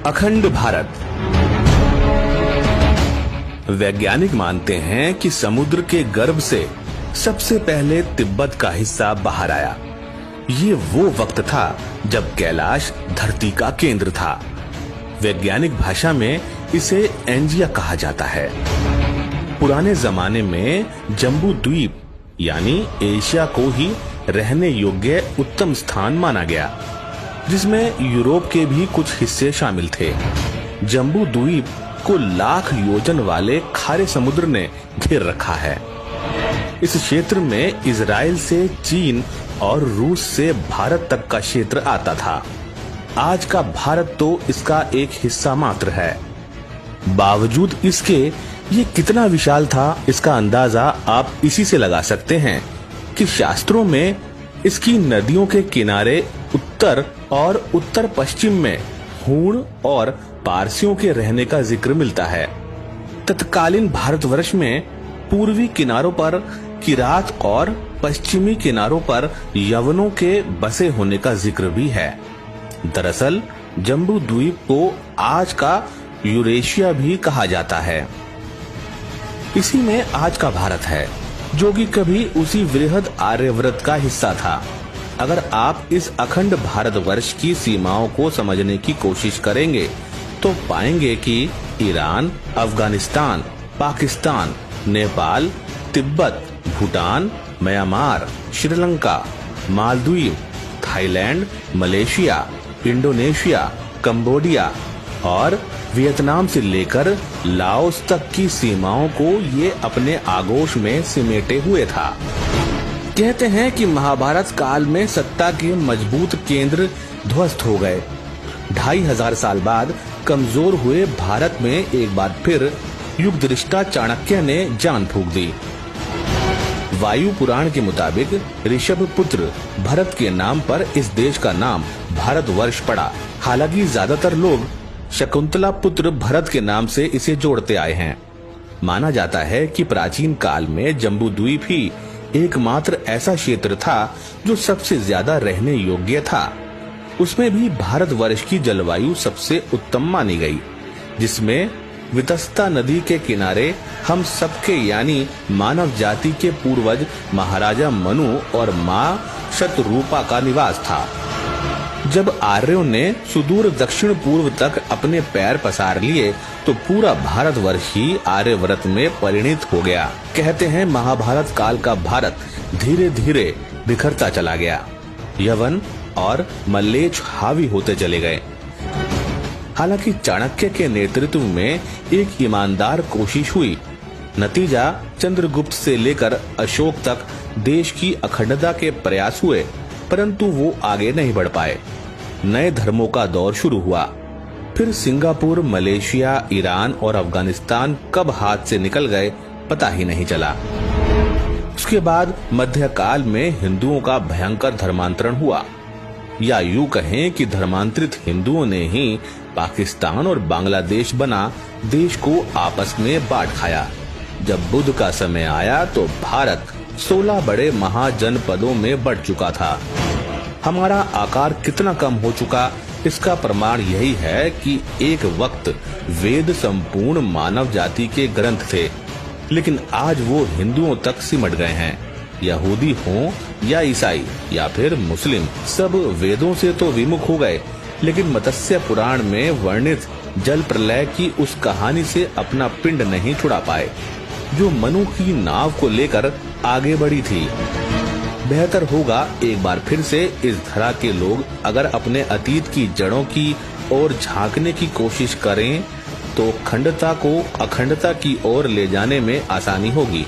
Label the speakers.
Speaker 1: अखंड भारत। वैज्ञानिक मानते हैं कि समुद्र के गर्भ से सबसे पहले तिब्बत का हिस्सा बाहर आया। ये वो वक्त था जब कैलाश धरती का केंद्र था। वैज्ञानिक भाषा में इसे एंजिया कहा जाता है। पुराने जमाने में जम्बू द्वीप यानी एशिया को ही रहने योग्य उत्तम स्थान माना गया, जिसमें यूरोप के भी कुछ हिस्से शामिल थे। जम्बू द्वीप को लाख योजन वाले खारे समुद्र ने घेर रखा है। इस क्षेत्र में इजराइल से चीन और रूस से भारत तक का क्षेत्र आता था। आज का भारत तो इसका एक हिस्सा मात्र है। बावजूद इसके ये कितना विशाल था, इसका अंदाजा आप इसी से लगा सकते हैं कि शास्त्रों में इसकी नदियों के किनारे उत्तर और उत्तर पश्चिम में हूण और पारसियों के रहने का जिक्र मिलता है। तत्कालीन भारतवर्ष में पूर्वी किनारों पर किरात और पश्चिमी किनारों पर यवनों के बसे होने का जिक्र भी है। दरअसल जम्बू द्वीप को आज का यूरेशिया भी कहा जाता है। इसी में आज का भारत है, जो कि कभी उसी वृहद आर्यव्रत का हिस्सा था। अगर आप इस अखंड भारतवर्ष की सीमाओं को समझने की कोशिश करेंगे तो पाएंगे कि Iran, Afghanistan, Pakistan, Nepal, Tibet, Bhutan, Myanmar, Sri Lanka, Maldives, Thailand, Malaysia, Indonesia, Cambodia और वियतनाम से लेकर लाओस तक की सीमाओं को ये अपने आगोश में सिमेटे हुए था। कहते हैं कि महाभारत काल में सत्ता के मजबूत केंद्र ध्वस्त हो गए। 2500 साल बाद कमजोर हुए भारत में एक बार फिर युग दृष्टा चाणक्य ने जान फूंक दी। वायु पुराण के मुताबिक ऋषभ पुत्र भरत के नाम पर इस देश का नाम भारतवर्ष पड़ा। हालांकि ज्यादातर लोग शकुंतला पुत्र भरत के नाम से इसे जोड़ते आए हैं। माना जाता है कि प्राचीन काल में जम्बू द्वीप ही एकमात्र ऐसा क्षेत्र था जो सबसे ज्यादा रहने योग्य था। उसमें भी भारतवर्ष की जलवायु सबसे उत्तम मानी गई, जिसमें वितस्ता नदी के किनारे हम सबके यानी मानव जाति के पूर्वज महाराजा मनु और मां शतरूपा का निवास था। जब आर्यों ने सुदूर दक्षिण पूर्व तक अपने पैर पसार लिए तो पूरा भारतवर्ष ही आर्यव्रत में परिणित हो गया। कहते हैं महाभारत काल का भारत धीरे धीरे बिखरता चला गया। यवन और मल्लेच्छ हावी होते चले गए। हालांकि चाणक्य के नेतृत्व में एक ईमानदार कोशिश हुई। नतीजा चंद्रगुप्त से लेकर अशोक तक देश की अखंडता के प्रयास हुए, परंतु वो आगे नहीं बढ़ पाए। नए धर्मों का दौर शुरू हुआ। फिर सिंगापुर, मलेशिया, ईरान और अफगानिस्तान कब हाथ से निकल गए पता ही नहीं चला। उसके बाद मध्यकाल में हिंदुओं का भयंकर धर्मांतरण हुआ, या यूं कहें कि धर्मांतरित हिंदुओं ने ही पाकिस्तान और बांग्लादेश बना देश को आपस में बांट खाया। जब बुद्ध का समय आया तो भारत 16 बड़े महाजनपदों में बढ़ चुका था। हमारा आकार कितना कम हो चुका, इसका प्रमाण यही है कि एक वक्त वेद संपूर्ण मानव जाति के ग्रंथ थे, लेकिन आज वो हिंदुओं तक सिमट गए हैं। यहूदी हों या ईसाई या फिर मुस्लिम, सब वेदों से तो विमुख हो गए, लेकिन मत्स्य पुराण में वर्णित जल प्रलय की उस कहानी से अपना पिंड नहीं छुड़ा पाए, जो मनु की नाव को लेकर आगे बढ़ी थी। बेहतर होगा एक बार फिर से इस धरा के लोग अगर अपने अतीत की जड़ों की ओर झांकने की कोशिश करें तो खंडता को अखंडता की ओर ले जाने में आसानी होगी।